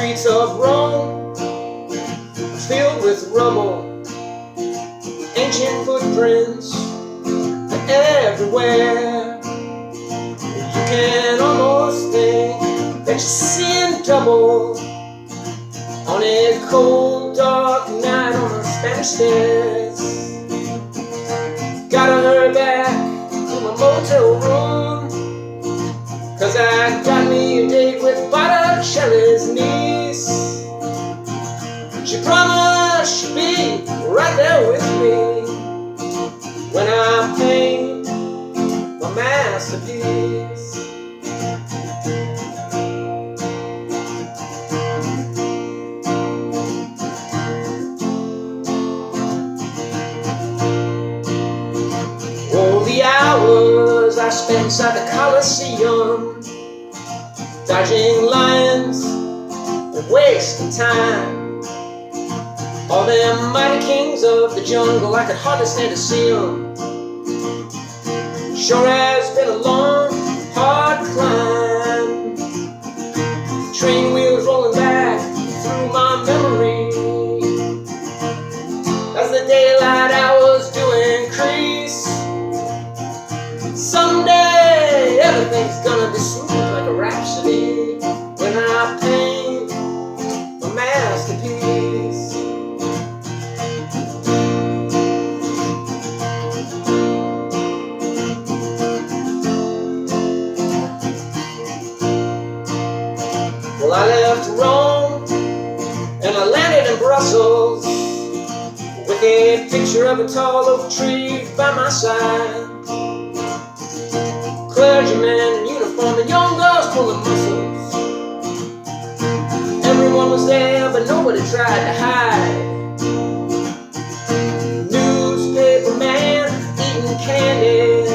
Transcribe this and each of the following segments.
streets of Rome, filled with rubble, ancient footprints everywhere. You can almost think that you're seeing double on a cold, dark night on the Spanish stairs. Gotta hurry back to my motel room, 'cause I got me a date with Botticelli's niece. She promised she'd be right there with me when I paint my masterpiece. All the hours I spent inside the Coliseum, dodging lions and wasting time. All them mighty kings of the jungle, I could hardly stand to see them. Sure has been a long, hard climb. Train wheels rolling back through my memory as the daylight hours do increase. Someday everything's gonna be smooth like a rhapsody when I paint my masterpiece. Well, I left Rome and I landed in Brussels with a picture of a tall oak tree by my side. Clergymen in uniform and young girls pulling muscles. Everyone was there, but nobody tried to hide. Newspaper man eating candy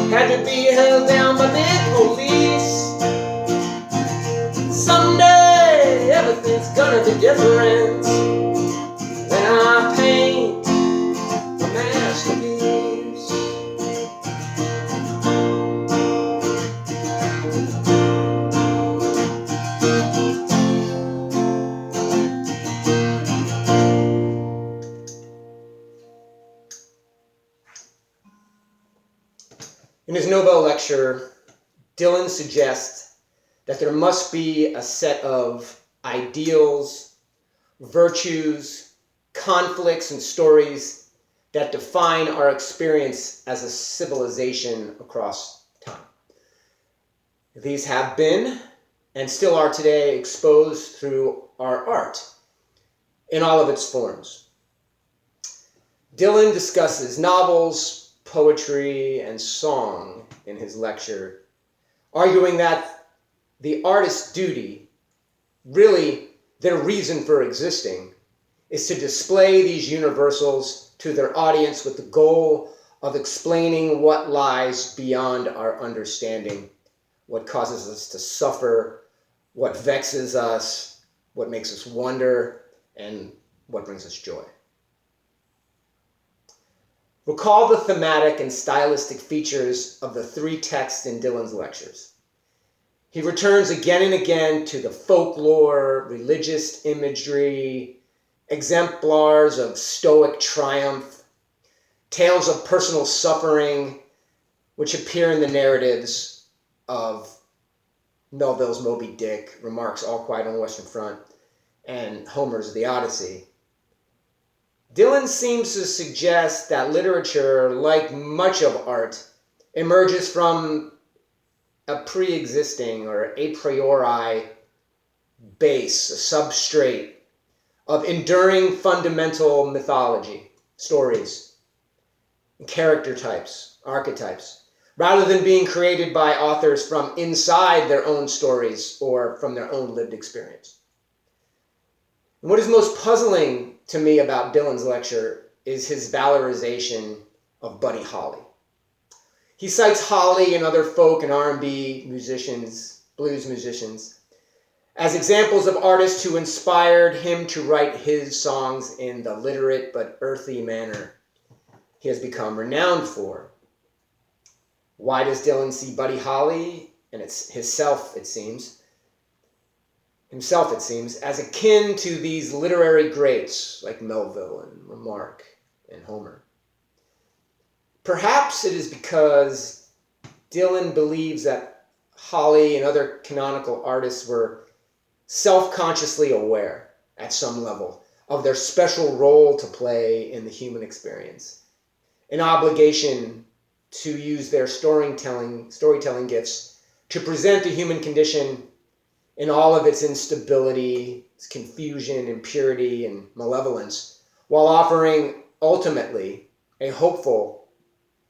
had to be held down by big police. Someday everything's gonna be different when I paint a masterpiece. In his Nobel lecture, Dylan suggests that there must be a set of ideals, virtues, conflicts, and stories that define our experience as a civilization across time. These have been, and still are today, exposed through our art in all of its forms. Dylan discusses novels, poetry, and song in his lecture, arguing that the artist's duty, really their reason for existing, is to display these universals to their audience with the goal of explaining what lies beyond our understanding, what causes us to suffer, what vexes us, what makes us wonder, and what brings us joy. Recall the thematic and stylistic features of the three texts in Dylan's lectures. He returns again and again to the folklore, religious imagery, exemplars of stoic triumph, tales of personal suffering, which appear in the narratives of Melville's Moby Dick, Remarques All Quiet on the Western Front, and Homer's The Odyssey. Dylan seems to suggest that literature, like much of art, emerges from a pre-existing or a priori base, a substrate of enduring fundamental mythology, stories, character types, archetypes, rather than being created by authors from inside their own stories or from their own lived experience. And what is most puzzling to me about Dylan's lecture is his valorization of Buddy Holly. He cites Holly and other folk and R&B musicians, blues musicians, as examples of artists who inspired him to write his songs in the literate but earthy manner he has become renowned for. Why does Dylan see Buddy Holly, and it's himself, it seems, himself, it seems, as akin to these literary greats like Melville and Remarque and Homer. Perhaps it is because Dylan believes that Holley and other canonical artists were self-consciously aware at some level of their special role to play in the human experience, an obligation to use their storytelling gifts to present the human condition in all of its instability, its confusion, impurity, and malevolence, while offering ultimately a hopeful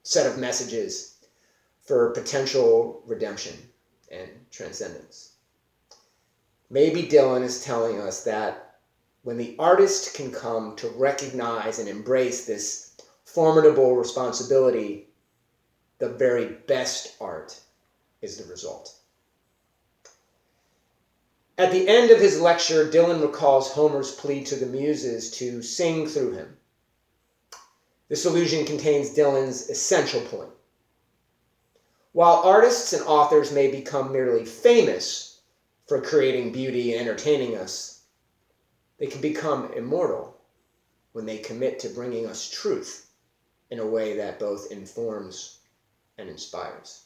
set of messages for potential redemption and transcendence. Maybe Dylan is telling us that when the artist can come to recognize and embrace this formidable responsibility, the very best art is the result. At the end of his lecture, Dylan recalls Homer's plea to the muses to sing through him. This allusion contains Dylan's essential point. While artists and authors may become merely famous for creating beauty and entertaining us, they can become immortal when they commit to bringing us truth in a way that both informs and inspires.